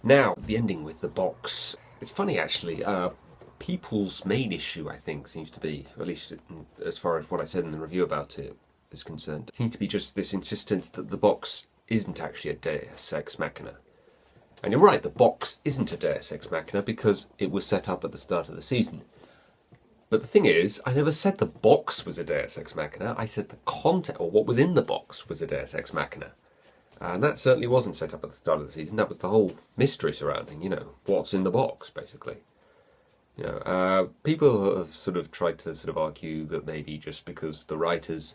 Now, the ending with the box. It's funny actually. People's main issue, I think, seems to be, at least as far as what I said in the review about it is concerned, seems to be just this insistence that the box isn't actually a Deus Ex Machina. And you're right, the box isn't a Deus Ex Machina because it was set up at the start of the season. But the thing is, I never said the box was a Deus Ex Machina. I said the content, or what was in the box, was a Deus Ex Machina. And that certainly wasn't set up at the start of the season. That was the whole mystery surrounding, what's in the box, basically. People have sort of tried to sort of argue that maybe just because the writers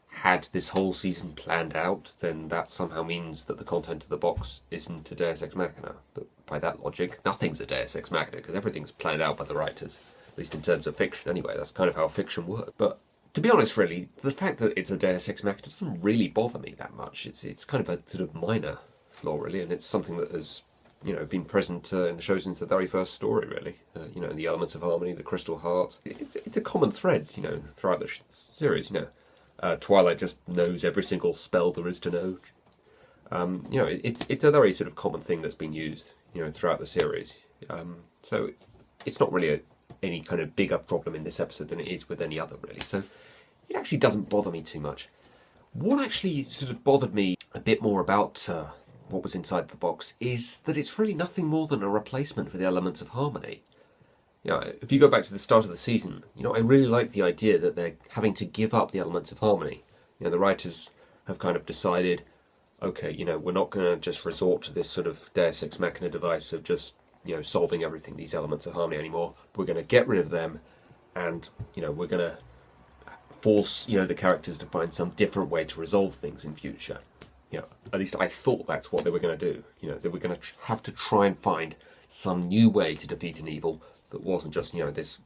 had this whole season planned out, then that somehow means that the content of the box isn't a Deus Ex Machina. But by that logic, nothing's a Deus Ex Machina, because everything's planned out by the writers. At least in terms of fiction, anyway. That's kind of how fiction works. But to be honest, really, the fact that it's a Deus Ex Machina doesn't really bother me that much. It's kind of a sort of minor flaw, really, and it's something that has been present in the show since the very first story, really. The elements of harmony, the crystal heart. It's a common thread, throughout the series. Twilight just knows every single spell there is to know. It's a very sort of common thing that's been used, throughout the series. So it's not really any kind of bigger problem in this episode than it is with any other, really. So it actually doesn't bother me too much. What actually sort of bothered me a bit more about what was inside the box is that it's really nothing more than a replacement for the elements of harmony. If you go back to the start of the season, I really like the idea that they're having to give up the elements of harmony. The writers have kind of decided, okay, we're not going to just resort to this sort of Deus Ex Machina device of just, solving everything, these elements of harmony anymore. We're going to get rid of them, and, we're going to force, the characters to find some different way to resolve things in future. At least I thought that's what they were going to do. They were going to have to try and find some new way to defeat an evil that wasn't just, this,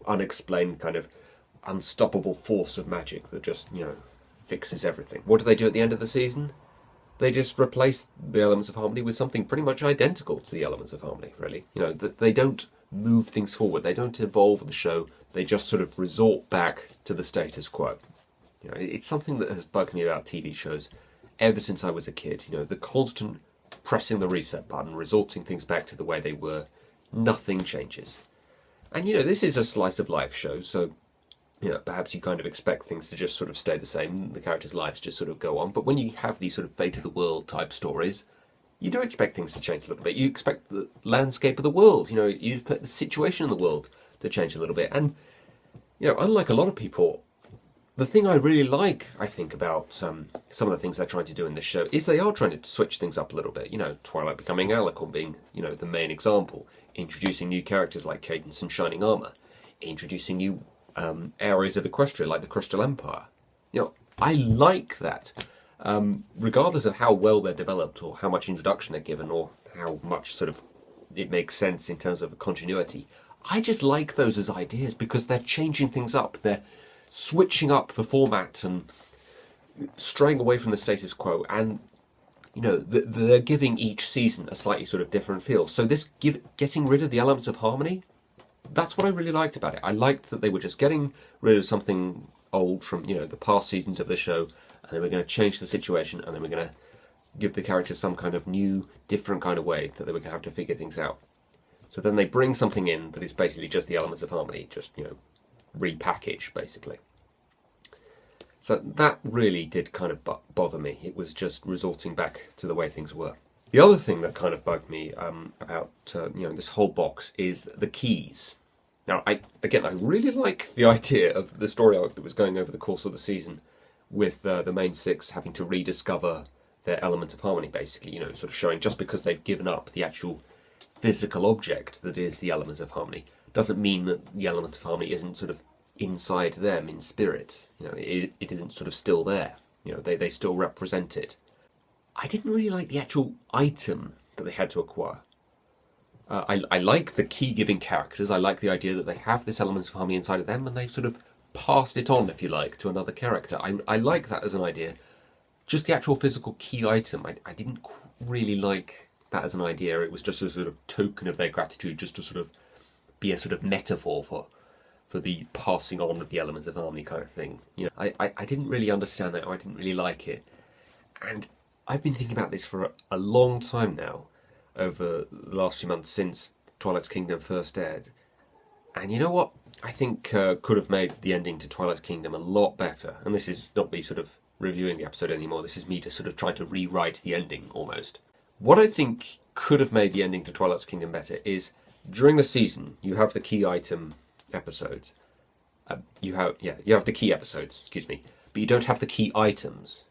unexplained kind of unstoppable force of magic that just, fixes everything. What do they do at the end of the season? They just replace the elements of harmony with something pretty much identical to the elements of harmony, really. They don't move things forward. They don't evolve the show. They just sort of resort back to the status quo. It's something that has bugged me about TV shows ever since I was a kid. The constant pressing the reset button, resorting things back to the way they were. Nothing changes. And, this is a slice of life show, so, perhaps you kind of expect things to just sort of stay the same, the characters' lives just sort of go on. But when you have these sort of fate of the world type stories, you do expect things to change a little bit. You expect the landscape of the world, you expect the situation in the world to change a little bit. And, unlike a lot of people, the thing I really like, I think, about some of the things they're trying to do in this show is they are trying to switch things up a little bit. Twilight becoming Alicorn being, the main example. Introducing new characters like Cadence and Shining Armour. Introducing new areas of Equestria like the Crystal Empire. I like that. Regardless of how well they're developed or how much introduction they're given or how much sort of it makes sense in terms of continuity, I just like those as ideas because they're changing things up. They're switching up the format and straying away from the status quo, and they're giving each season a slightly sort of different feel. So this getting rid of the elements of harmony, that's what I really liked about it. I liked that they were just getting rid of something old from the past seasons of the show, and then we're going to change the situation, and then we're going to give the characters some kind of new, different kind of way that they were going to have to figure things out. So then they bring something in that is basically just the elements of harmony, just repackaged, basically. So that really did kind of bother me. It was just resorting back to the way things were. The other thing that kind of bugged me about this whole box is the keys. Now, I really like the idea of the story arc that was going over the course of the season, with the main six having to rediscover their element of harmony, basically. Sort of showing just because they've given up the actual physical object that is the element of harmony doesn't mean that the element of harmony isn't sort of inside them in spirit. It isn't sort of still there. They still represent it. I didn't really like the actual item that they had to acquire. I like the key-giving characters. I like the idea that they have this element of harmony inside of them and they've sort of passed it on, if you like, to another character. I like that as an idea. Just the actual physical key item, I didn't really like that as an idea. It was just a sort of token of their gratitude, just to sort of be a sort of metaphor for the passing on of the elements of harmony kind of thing. I didn't really understand that, or I didn't really like it. And I've been thinking about this for a long time now, over the last few months since Twilight's Kingdom first aired. And you know what? I think could have made the ending to Twilight's Kingdom a lot better. And this is not me sort of reviewing the episode anymore. This is me to sort of try to rewrite the ending almost. What I think could have made the ending to Twilight's Kingdom better is during the season you have the key item episodes. You have the key episodes, excuse me, but you don't have the key items.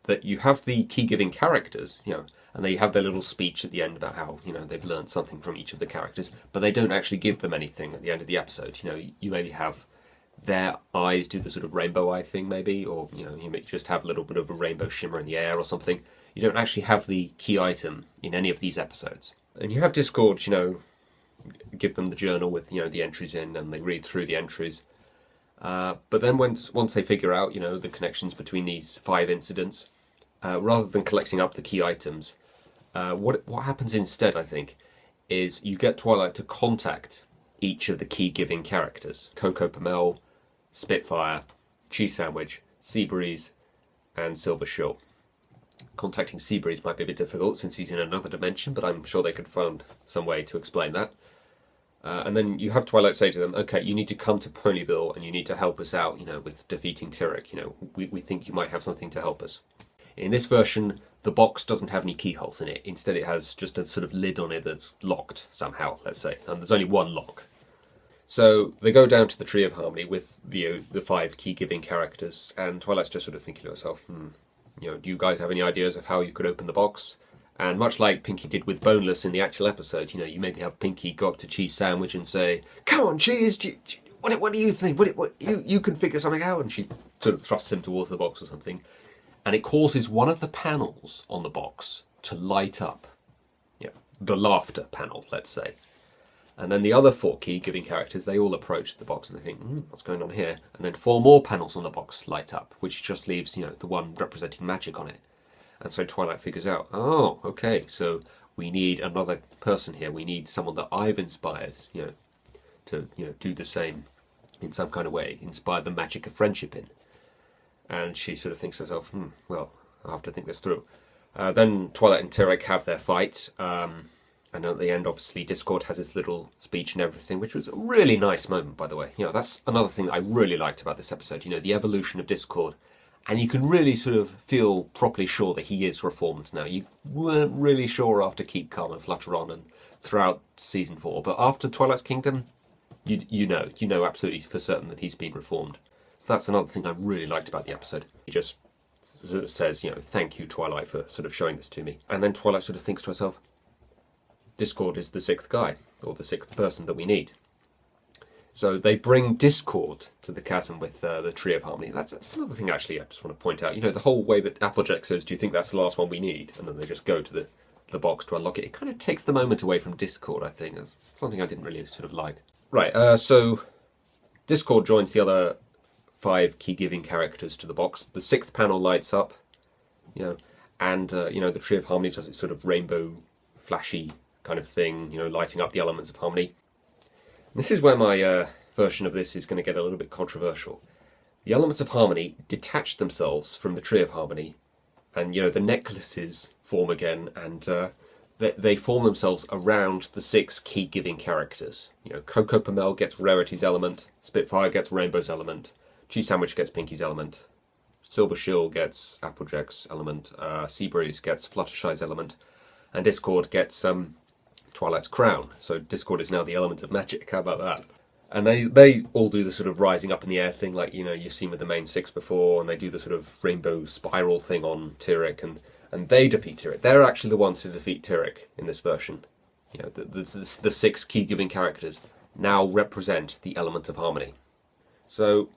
That you have the key giving characters, and they have their little speech at the end about how they've learned something from each of the characters, but they don't actually give them anything at the end of the episode. You maybe have their eyes do the sort of rainbow eye thing, maybe, or you may just have a little bit of a rainbow shimmer in the air or something. You don't actually have the key item in any of these episodes. And you have Discord, give them the journal with the entries in, and they read through the entries. But then once they figure out the connections between these 5 incidents, rather than collecting up the key items, what happens instead, I think, is you get Twilight to contact each of the key giving characters: Coco Pamel, Spitfire, Cheese Sandwich, Seabreeze, and Silver Shill. Contacting Seabreeze might be a bit difficult since he's in another dimension, but I'm sure they could find some way to explain that. And then you have Twilight say to them, okay, you need to come to Ponyville and you need to help us out, with defeating Tyrek. We think you might have something to help us. In this version, the box doesn't have any keyholes in it. Instead, it has just a sort of lid on it that's locked somehow, let's say. And there's only one lock. So they go down to the Tree of Harmony with the 5 key-giving characters, and Twilight's just sort of thinking to herself, do you guys have any ideas of how you could open the box? And much like Pinky did with Boneless in the actual episode, you maybe have Pinky go up to Cheese Sandwich and say, "Come on, Cheese, what do you think? You can figure something out." And she sort of thrusts him towards the box or something. And it causes one of the panels on the box to light up. The laughter panel, let's say. And then the other 4 key-giving characters, they all approach the box and they think, what's going on here? And then 4 more panels on the box light up, which just leaves, the one representing magic on it. And so Twilight figures out, oh, okay, so we need another person here. We need someone that I've inspired, to, do the same in some kind of way, inspire the magic of friendship in. And she sort of thinks to herself, well, I'll have to think this through. Then Twilight and Tyrek have their fight, and at the end, obviously, Discord has his little speech and everything, which was a really nice moment, by the way. That's another thing that I really liked about this episode, the evolution of Discord. And you can really sort of feel properly sure that he is reformed now. You weren't really sure after Keep Calm and Flutter On and throughout Season 4, but after Twilight's Kingdom, you know absolutely for certain that he's been reformed. So that's another thing I really liked about the episode. He just sort of says, thank you, Twilight, for sort of showing this to me. And then Twilight sort of thinks to herself, Discord is the 6th guy, or the 6th person that we need. So they bring Discord to the chasm with the Tree of Harmony. That's another thing, actually, I just want to point out. The whole way that Applejack says, do you think that's the last one we need? And then they just go to the box to unlock it. It kind of takes the moment away from Discord, I think. That's something I didn't really sort of like. Right, so Discord joins the other 5 key-giving characters to the box. The 6th panel lights up, and, the Tree of Harmony does its sort of rainbow, flashy kind of thing, lighting up the elements of harmony. This is where my version of this is going to get a little bit controversial. The elements of harmony detach themselves from the Tree of Harmony, and the necklaces form again, and they form themselves around the 6 key-giving characters. Coco Pamel gets Rarity's element, Spitfire gets Rainbow's element, Cheese Sandwich gets Pinky's element, Silver Shill gets Applejack's element, Seabreeze gets Fluttershy's element, and Discord gets Twilight's crown. So Discord is now the element of magic. How about that? And they all do the sort of rising up in the air thing, like you've seen with the main 6 before, and they do the sort of rainbow spiral thing on Tyrek, and they defeat Tyrek. They're actually the ones to defeat Tyrek in this version. The 6 key-giving characters now represent the element of harmony. So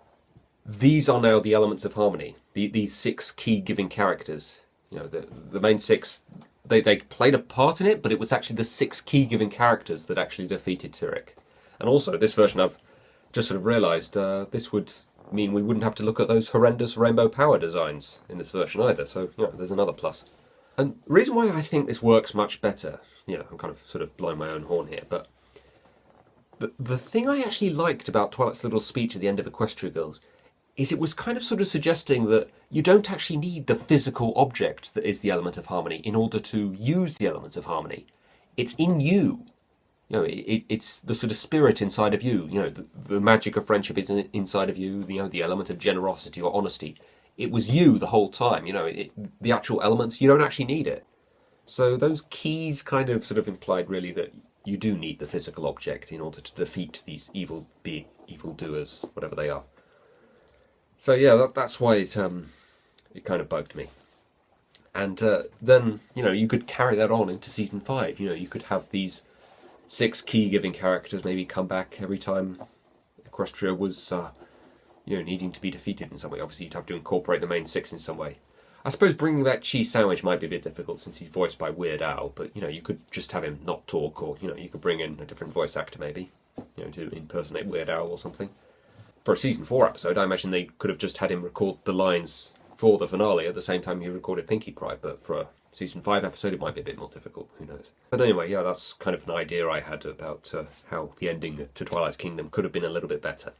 these are now the elements of harmony. These 6 key-giving characters. The main 6. They played a part in it, but it was actually the 6 key-giving characters that actually defeated Tyrek. And also, this version, I've just sort of realised, this would mean we wouldn't have to look at those horrendous rainbow power designs in this version either, so, there's another plus. And the reason why I think this works much better, I'm kind of sort of blowing my own horn here, but the thing I actually liked about Twilight's little speech at the end of Equestria Girls is it was kind of sort of suggesting that you don't actually need the physical object that is the element of harmony in order to use the elements of harmony. It's in you. You know, it's the sort of spirit inside of you. You know, the magic of friendship is inside of you. You know, the element of generosity or honesty. It was you the whole time. You know, the actual elements, you don't actually need it. So those keys kind of sort of implied really that you do need the physical object in order to defeat these evil doers, whatever they are. So yeah, that's why it kind of bugged me. And then, you know, you could carry that on into season 5. You know, you could have these 6 key-giving characters maybe come back every time Equestria was, you know, needing to be defeated in some way. Obviously, you'd have to incorporate the main 6 in some way. I suppose bringing back Cheese Sandwich might be a bit difficult since he's voiced by Weird Al, but, you know, you could just have him not talk, or, you know, you could bring in a different voice actor maybe, you know, to impersonate Weird Al or something. For a season 4 episode, I imagine they could have just had him record the lines for the finale at the same time he recorded Pinkie Pie, but for a season 5 episode it might be a bit more difficult, who knows. But anyway, yeah, that's kind of an idea I had about how the ending to Twilight's Kingdom could have been a little bit better.